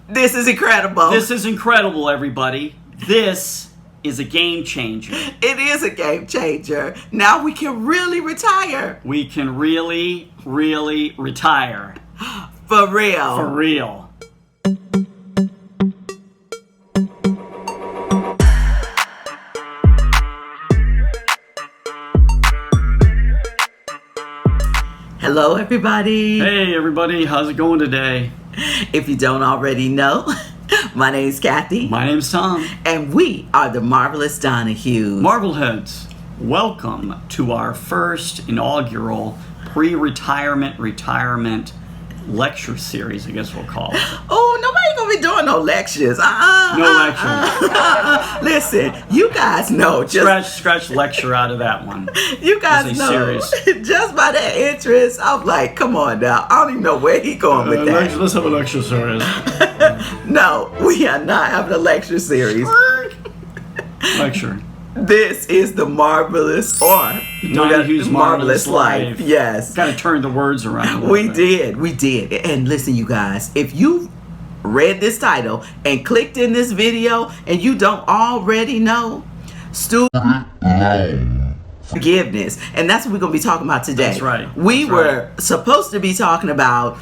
This is incredible. This is incredible, everybody. This is a game changer. It is a game changer. Now we can really retire. We can really, really retire. For real. For real. Hello, everybody. Hey, everybody. How's it going today? If you don't already know, my name's Kathy. My name's Tom. And we are the Marvelous Donohues. Marbleheads, welcome to our first inaugural retirement lecture series, I guess we'll call it. Oh, nobody's gonna be doing no lectures. No lectures. Listen, you guys know. Scratch lecture out of that one. You guys know. Just by that interest, I'm like, come on now. I don't even know where he going with that. Let's have a lecture series. No, we are not having a lecture series. Lecture. This is the Marvelous Donohues Marvelous Life. Yes. Kind of turned the words around. We did. And listen, you guys, if you read this title and clicked in this video and you don't already know, student loan forgiveness. And that's what we're going to be talking about today. That's right. We were supposed to be talking about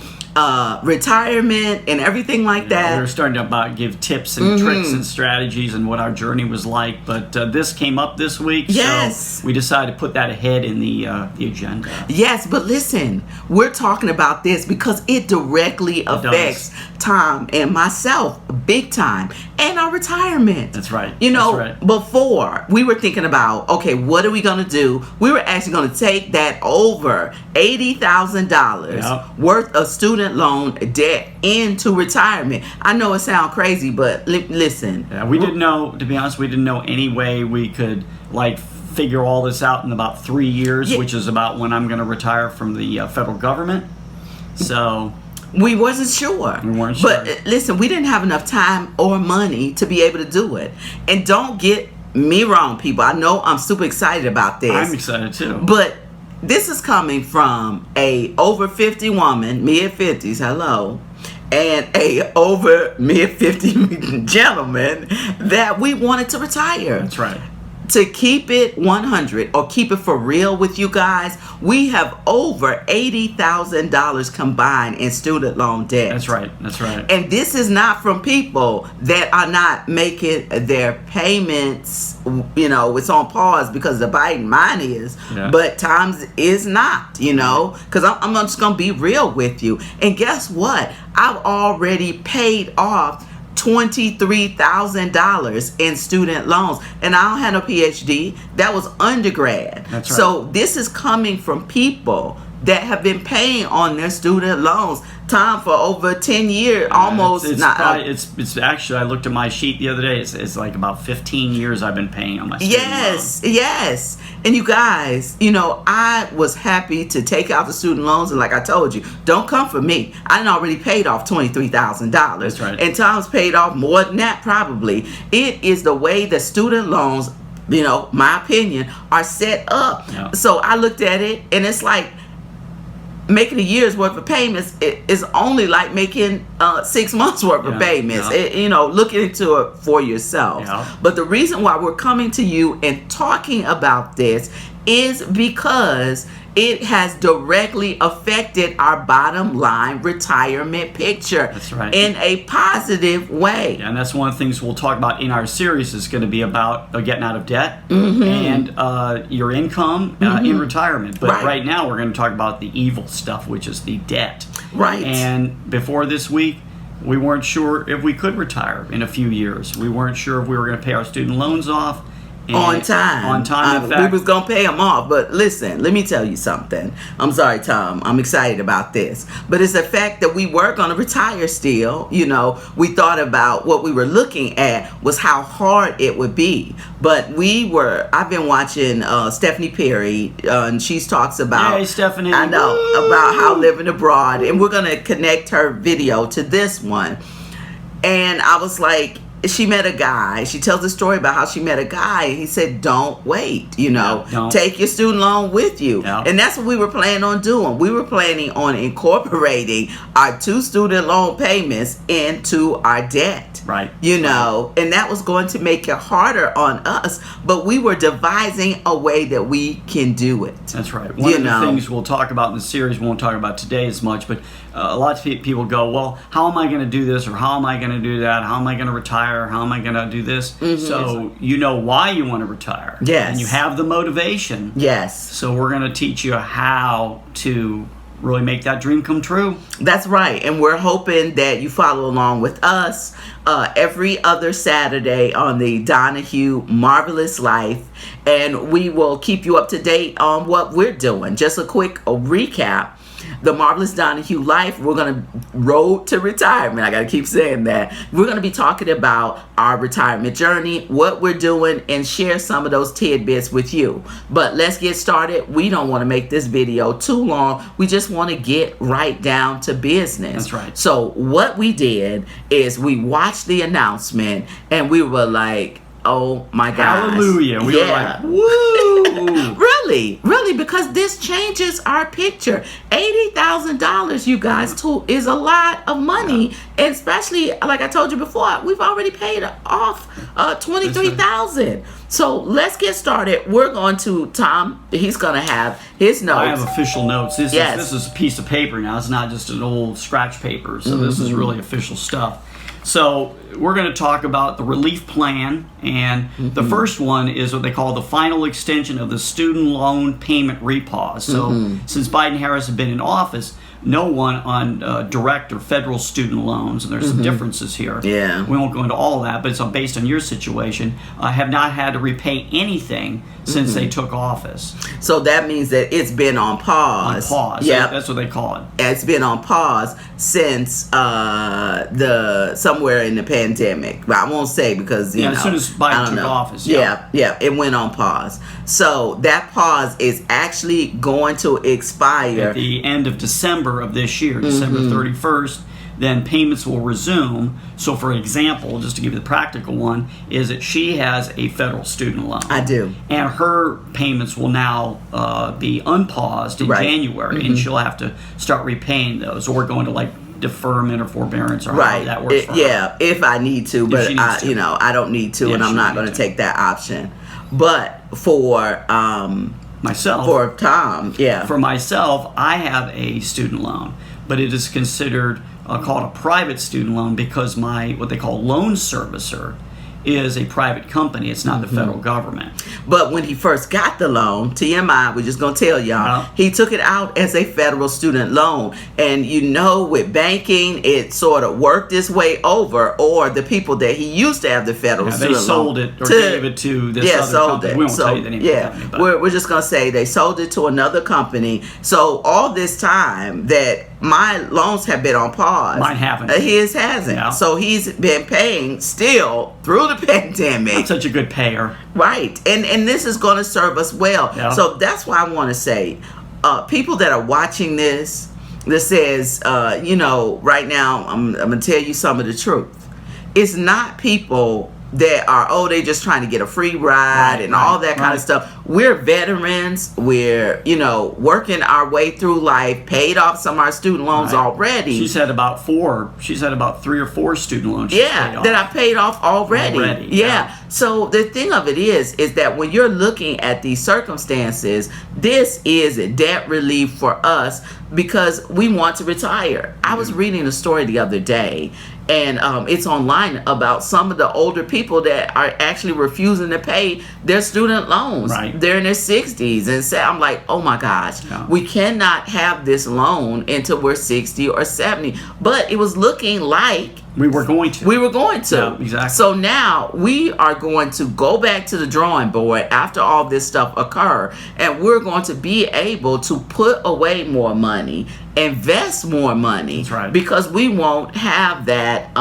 retirement and everything like that. We were starting to give tips and tricks and strategies and what our journey was like, but this came up this week, yes. So we decided to put that ahead in the agenda. Yes, but listen, we're talking about this because it directly affects Tom and myself big time and our retirement. That's right. You know, that's right. Before we were thinking about, okay, what are we going to do? We were actually going to take that over $80,000 worth of student loan debt into retirement. I know it sounds crazy, but listen. Yeah, we didn't know, to be honest, we didn't know any way we could figure all this out in about 3 years, which is about when I'm going to retire from the federal government. So we wasn't sure. We weren't sure. But listen, we didn't have enough time or money to be able to do it. And don't get me wrong, people. I know I'm super excited about this. I'm excited too. But this is coming from a over 50 woman, mid-50s, hello, and a over mid-50 gentleman that we wanted to retire. That's right. To keep it 100 or keep it for real with you guys, we have over $80,000 combined in student loan debt. That's right. That's right. And this is not from people that are not making their payments, you know, it's on pause because the Biden mine is, but Tom's is not, you know, because I'm just going to be real with you. And guess what? I've already paid off $23,000 in student loans, and I don't have no PhD. That was undergrad. That's right. So this is coming from people that have been paying on their student loans, Tom, for over 10 years, almost. It's actually, I looked at my sheet the other day. It's like about 15 years I've been paying on my student loans. Yes. And you guys, you know, I was happy to take out the student loans, and like I told you, don't come for me. I done already paid off $23,000. That's right. And Tom's paid off more than that, probably. It is the way that student loans, you know, my opinion, are set up. Yeah. So I looked at it, and it's like making a year's worth of payments is only like making 6 months worth of payments. You know, looking into it for yourself. Yeah. But the reason why we're coming to you and talking about this is because it has directly affected our bottom line retirement picture. That's right. In a positive way. Yeah, and that's one of the things we'll talk about in our series is going to be about getting out of debt and your income in retirement. But right now we're going to talk about the evil stuff, which is the debt. Right. And before this week, we weren't sure if we could retire in a few years. We weren't sure if we were going to pay our student loans off. On time. In fact, we was going to pay them off. But listen, let me tell you something. I'm sorry, Tom. I'm excited about this. But it's the fact that we were going to retire still. You know, we thought about what we were looking at was how hard it would be. But I've been watching Stephanie Perry, and she talks about, hey, Stephanie. I know, about how living abroad. And we're going to connect her video to this one. And I was like, she met a guy. She tells a story about how she met a guy, and he said, don't wait, don't. take your student loan with you. Yeah. And that's what we were planning on doing. We were planning on incorporating our 2 student loan payments into our debt. Right. And that was going to make it harder on us, but we were devising a way that we can do it. That's right. One of the things we'll talk about in the series, we won't talk about today as much, but a lot of people go, well, how am I going to do this, or how am I going to do that? How am I going to retire? How am I going to do this? Mm-hmm. So you know why you want to retire. Yes. And you have the motivation. Yes. So we're going to teach you how to really make that dream come true. That's right. And we're hoping that you follow along with us every other Saturday on the Donahue Marvelous Life. And we will keep you up to date on what we're doing. Just a quick recap. The Marvelous Donohue Life, we're going to road to retirement. I got to keep saying that. We're going to be talking about our retirement journey, what we're doing, and share some of those tidbits with you. But let's get started. We don't want to make this video too long. We just want to get right down to business. That's right. So what we did is we watched the announcement and we were like, oh my gosh. Hallelujah. We were like, woo. Really, because this changes our picture. $80,000, you guys, too, is a lot of money. And especially, like I told you before, we've already paid off $23,000. So let's get started. We're going to, Tom, he's going to have his notes. I have official notes. This is a piece of paper now. It's not just an old scratch paper. So this is really official stuff. So we're going to talk about the relief plan, and the first one is what they call the final extension of the student loan payment repause. So since Biden-Harris have been in office, no one on direct or federal student loans, and there's some differences here. Yeah. We won't go into all of that, but it's based on your situation, have not had to repay anything since they took office. So that means that it's been on pause. Yeah, that's what they call it. It's been on pause since somewhere in the pandemic. But I won't say because as soon as Biden took office. Yeah, it went on pause. So that pause is actually going to expire at the end of December of this year, December 31st. Then payments will resume. So, for example, just to give you the practical one, is that she has a federal student loan. I do. And her payments will now be unpaused in January, and she'll have to start repaying those, or going to like deferment or forbearance, or however that works for her. If I need to, but I don't need to, and I'm not going to take that option. But for myself, for Tom, for myself, I have a student loan, but it is considered called a private student loan because my what they call loan servicer is a private company. It's not the federal government. But when he first got the loan, TMI, we're just going to tell y'all, he took it out as a federal student loan. And with banking, it sort of worked its way over, or the people that he used to have the federal student loan. They sold it or gave it to this other company. We won't tell you the name of the company. But we're just going to say they sold it to another company. So all this time that my loans have been on pause. Mine haven't. His hasn't. Yeah. So he's been paying still through the pandemic. I'm such a good payer. Right. And this is going to serve us well. Yeah. So that's why I want to say, people that are watching this says, right now, I'm going to tell you some of the truth. It's not people that are, they just trying to get a free ride and all that kind of stuff. We're veterans. We're, working our way through life, paid off some of our student loans already. She's had about 3 or 4 student loans. That I paid off already. Yeah. So the thing of it is that when you're looking at these circumstances, this is debt relief for us because we want to retire. I was reading a story the other day, and it's online about some of the older people that are actually refusing to pay their student loans. Right. They're in their 60s. And I'm like, oh my gosh, we cannot have this loan until we're 60 or 70. But it was looking like we were going to. Yeah, exactly. So now we are going to go back to the drawing board after all this stuff occur, and we're going to be able to put away more money, invest more money. That's right. Because we won't have that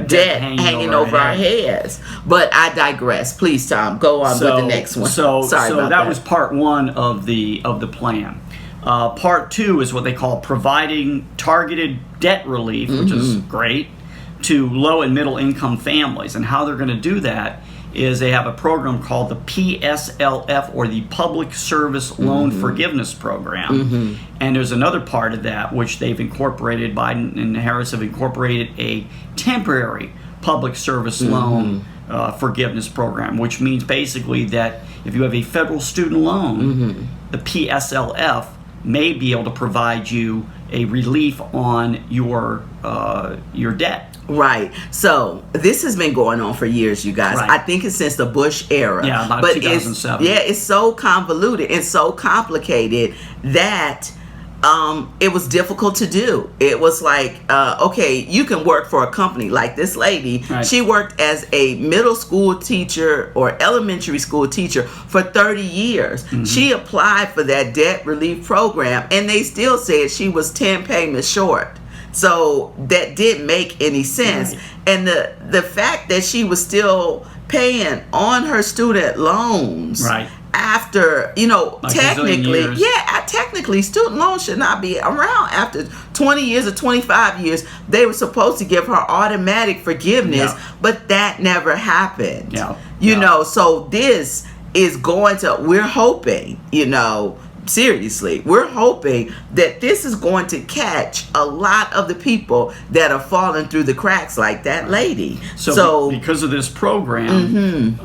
debt hanging over our heads. But I digress. Please, Tom, go on with the next one. So Sorry about that was part 1 of the plan. Part 2 is what they call providing targeted debt relief, which is great. to low and middle income families. And how they're going to do that is they have a program called the PSLF, or the Public Service Loan Forgiveness Program. And there's another part of that which they've incorporated, Biden and Harris have incorporated a temporary public service loan forgiveness program, which means basically that if you have a federal student loan, the PSLF may be able to provide you a relief on your debt. Right. So this has been going on for years, you guys. Right. I think it's since the Bush era. Yeah, about but 2007. It's so convoluted and so complicated that it was difficult to do. It was like, okay, you can work for a company like this lady. Right. She worked as a middle school teacher or elementary school teacher for 30 years. She applied for that debt relief program, and they still said she was 10 payments short. So that didn't make any sense. Right. And the fact that she was still paying on her student loans after, Like technically student loans should not be around after 20 years or 25 years. They were supposed to give her automatic forgiveness, but that never happened. So this is going to, we're hoping, seriously, we're hoping that this is going to catch a lot of the people that are falling through the cracks like that lady. So because of this program,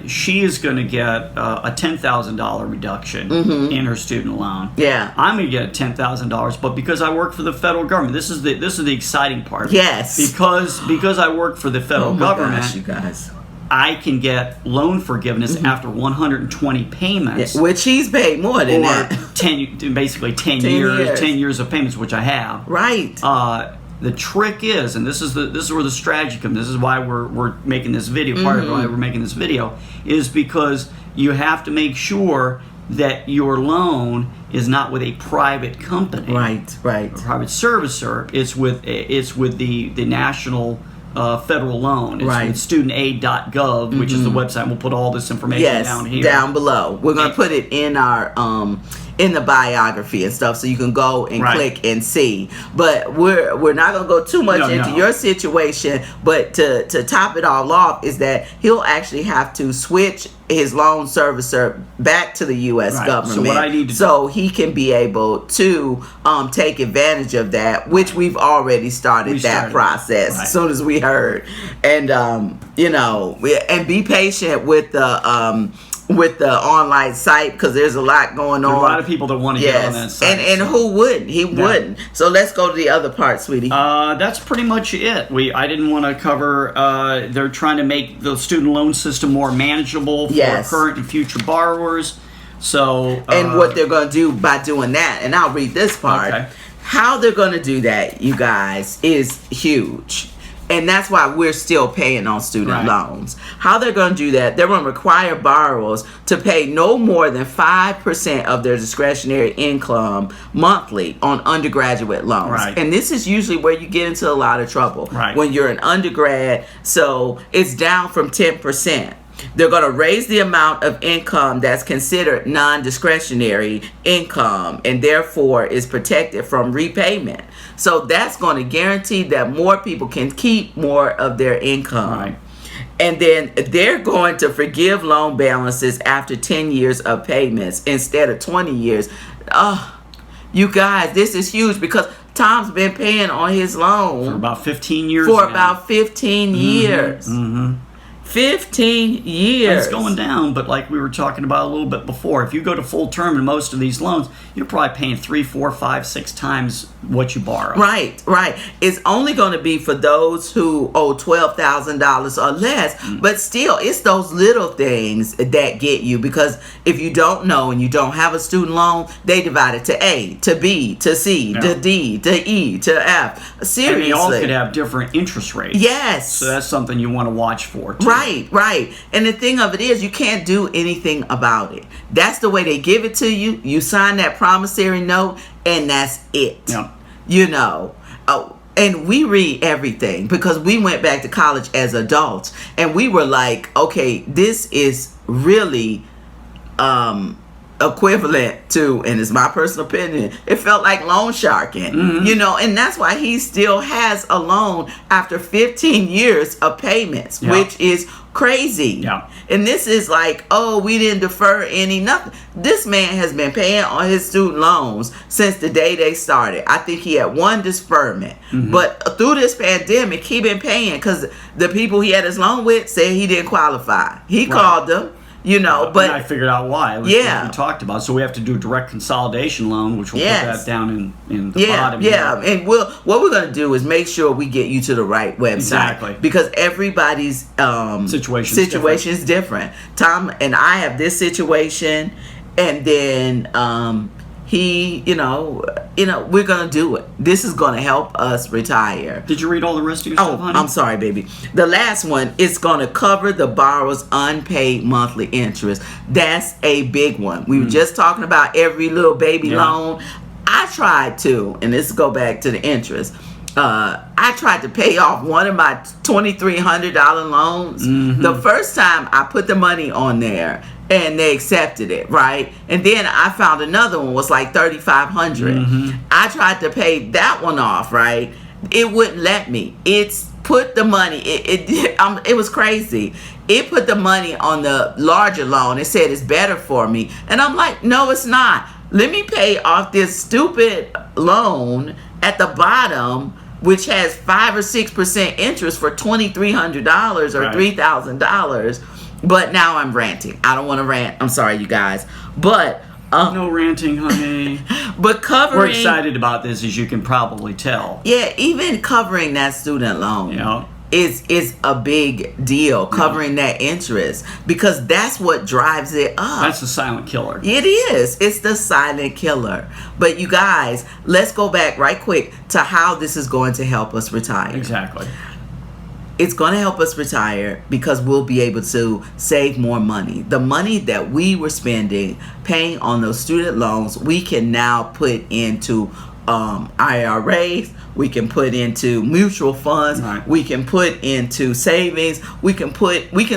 she is going to get a $10,000 reduction in her student loan. Yeah, I'm going to get $10,000, but because I work for the federal government, this is the exciting part. Yes, because I work for the federal government, gosh, you guys, I can get loan forgiveness after 120 payments. Yeah, which he's paid more than that. 10 years of payments, which I have. Right. The trick is, and this is where the strategy comes. This is why we're making this video. Part of why we're making this video is because you have to make sure that your loan is not with a private company. Right. A private servicer. It's with the national federal loan. It's with studentaid.gov, which is the website. We'll put all this information down here. Down below. We're going to put it in our in the biography and stuff, so you can go and click and see. But we're not going to go too much into your situation. But to top it all off is that he'll actually have to switch his loan servicer back to the U.S. government, so what I need to so he can be able to take advantage of that, which we've already started that process as soon as we heard. And and be patient with the online site, because there's a lot going on. There's a lot of people that want to get on that site. And who wouldn't? He wouldn't. So let's go to the other part, sweetie. That's pretty much it. I didn't want to cover, they're trying to make the student loan system more manageable for current and future borrowers. So and what they're going to do by doing that, and I'll read this part. Okay. How they're going to do that, you guys, is huge. And that's why we're still paying on student loans. How they're going to do that, they're going to require borrowers to pay no more than 5% of their discretionary income monthly on undergraduate loans. And this is usually where you get into a lot of trouble when you're an undergrad. So it's down from 10%. They're going to raise the amount of income that's considered non-discretionary income and therefore is protected from repayment. So that's going to guarantee that more people can keep more of their income. And then they're going to forgive loan balances after 10 years of payments instead of 20 years. You guys, this is huge because Tom's been paying on his loan for about 15 years. 15 years. 15 years. And it's going down, but like we were talking about a little bit before, if you go to full term in most of these loans, you're probably paying 3, 4, 5, 6 times what you borrow. Right. It's only going to be for those who owe $12,000 or less, but still, it's those little things that get you, because if you don't know and you don't have a student loan, they divide it to A, to B, to C, to D, to E, to F. Seriously. And they all could have different interest rates. Yes. So that's something you want to watch for, too. Right. And the thing of it is, you can't do anything about it. That's the way they give it to you. You sign that promissory note, and that's it. And we read everything because we went back to college as adults, and we were like, okay, this is really equivalent to, and it's my personal opinion, it felt like loan sharking, you know, and that's why he still has a loan after 15 years of payments, which is crazy. Yeah. And this is like, oh, we didn't defer nothing. This man has been paying on his student loans since the day they started. I think he had one deferment, but through this pandemic, he been paying because the people he had his loan with said he didn't qualify. He called them. You know, but I figured out why. What we talked about. So we have to do a direct consolidation loan, which we'll put that down in the bottom. Yeah, and what we're going to do is make sure we get you to the right website. Exactly. Because everybody's situation is different. Tom and I have this situation, and then he, you know, we're going to do it. This is going to help us retire. Did you read all the rest of your stuff, honey? I'm sorry, baby. The last one is going to cover the borrower's unpaid monthly interest. That's a big one. We were just talking about every little baby loan. I tried to, and this go back to the interest. I tried to pay off one of my $2,300 loans. The first time I put the money on there, and they accepted it, right? And then I found another one was like $3,500. I tried to pay that one off, right? It wouldn't let me. It's put the money. It was crazy. It put the money on the larger loan. It said it's better for me, and I'm like, no, it's not. Let me pay off this stupid loan at the bottom, which has 5 or 6% interest for $2,300 or $3,000. But now I'm ranting. I don't want to rant. I'm sorry, you guys. But no ranting, honey. But covering, we're excited about this, as you can probably tell. Yeah, even covering that student loan is a big deal. Covering that interest, because that's what drives it up. That's the silent killer. It is. It's the silent killer. But you guys, let's go back right quick to how this is going to help us retire. Exactly. It's going to help us retire because we'll be able to save more money. The money that we were spending paying on those student loans, we can now put into IRAs. We can put into mutual funds. We can put into savings. We can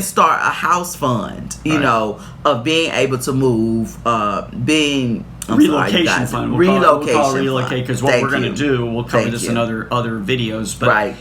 start a house fund, you know, of being able to move, relocation fund. We'll call it relocate, because what we're going to do, we'll cover this in other videos, but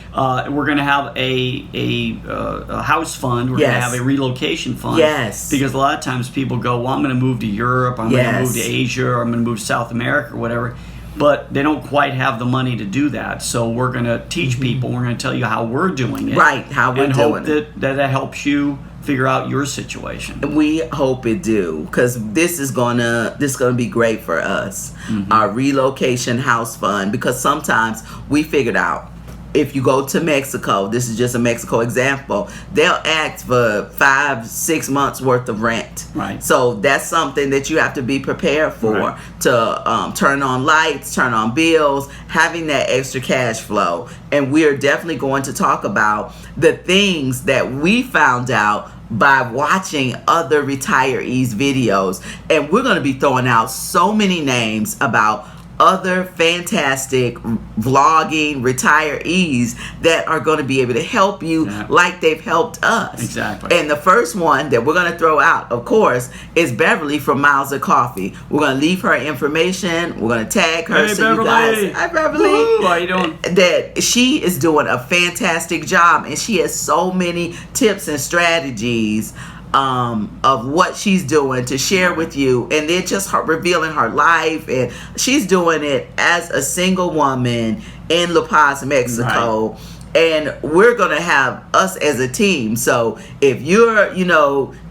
we're going to have a house fund. We're going to have a relocation fund. Yes. Because a lot of times people go, well, I'm going to move to Europe, I'm going to move to Asia, or I'm going to move to South America or whatever. But they don't quite have the money to do that. So we're going to teach people. We're going to tell you how we're doing it. Right, how we're doing it. And hope that helps you figure out your situation. We hope it do, because this is gonna be great for us. Our relocation house fund, because sometimes we figured out, if you go to Mexico, this is just a Mexico example, they'll ask for 5-6 months worth of rent. Right. So that's something that you have to be prepared for, to turn on lights, turn on bills, having that extra cash flow. And we're definitely going to talk about the things that we found out by watching other retirees' videos. And we're going to be throwing out so many names about other fantastic vlogging retirees that are going to be able to help you like they've helped us. Exactly. And the first one that we're going to throw out, of course, is Beverly from Miles of Coffee. We're going to leave her information. We're going to tag her. Hey, so Beverly. You guys, hi, Beverly. Woo, how you doing? That she is doing a fantastic job, and she has so many tips and strategies of what she's doing to share with you, and then just her revealing her life, and she's doing it as a single woman in La Paz, Mexico. And we're gonna have us as a team. So if you're,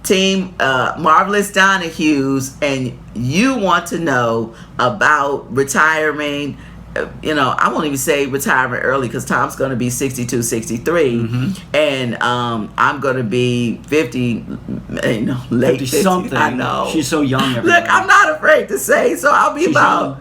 team Marvelous Donohues, and you want to know about retiring, I won't even say retirement early, because Tom's going to be 62, 63, and I'm going to be 50, late 50 something. I know. She's so young. Everybody. Look, I'm not afraid to say, so I'll be about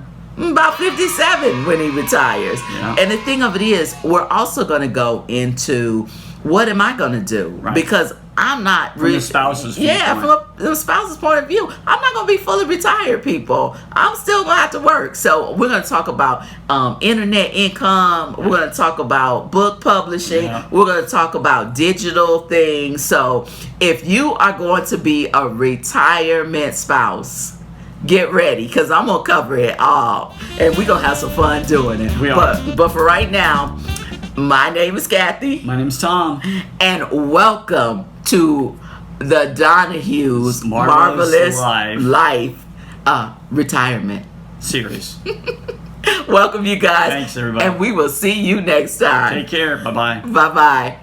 57 when he retires. Yeah. And the thing of it is, we're also going to go into what am I going to do? Because I'm not from the spouse's viewpoint. from the spouse's point of view, I'm not going to be fully retired, people. I'm still going to have to work. So we're going to talk about internet income. We're going to talk about book publishing. We're going to talk about digital things. So if you are going to be a retirement spouse, get ready, because I'm going to cover it all. And we're going to have some fun doing it. We are. But for right now, my name is Kathy. My name's Tom. And welcome to the Donohues Marvelous Life Retirement Series. Welcome, you guys. Thanks, everybody. And we will see you next time. Take care. Bye-bye. Bye-bye.